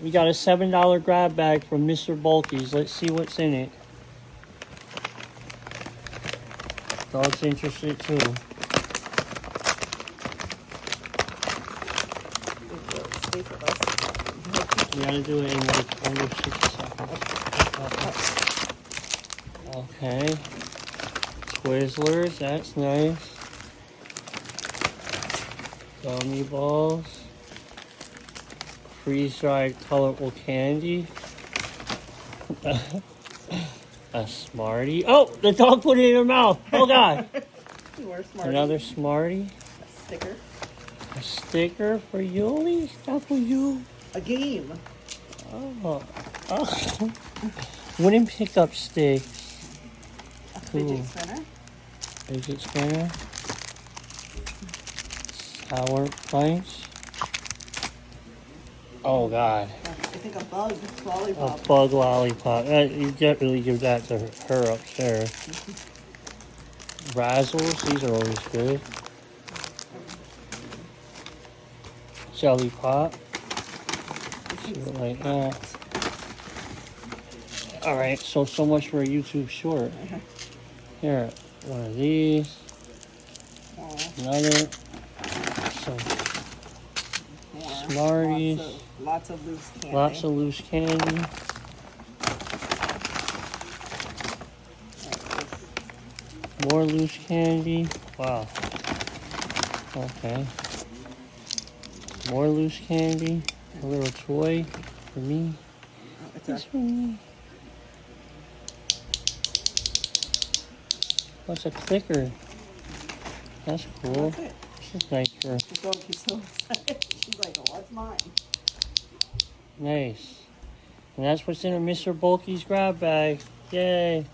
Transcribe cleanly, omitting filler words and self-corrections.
We got a $7 grab bag from Mr. Bulky's. Let's see what's in it. Dog's interested too. Stay for us. We gotta do it in like under 60 seconds. Okay. Twizzlers, that's nice. Gummy balls. Freeze-dried colorful candy. A Smartie. Oh, the dog put it in her mouth. Oh, God. More Smarties. Another Smartie. A sticker. A sticker for Yuli. Stuff for you. A game. Oh. Wouldn't pick up sticks. A fidget spinner. Fidget spinner. Sour Punch. Oh, God. I think a bug lollipop. A bug lollipop. You definitely give that to her upstairs. Razzles, these are always good. Jelly pop. Shit like that. Alright, so much for a YouTube short. Here, one of these. Another. Some Smarties. Lots of loose candy. Lots of loose candy. More loose candy. Wow. Okay. More loose candy. A little toy for me. It's for me. What's a clicker? That's cool. That's it. This is nice for. The dog is so excited. She's like, oh, that's mine. Nice. And that's what's in a Mr. Bulky's grab bag. Yay.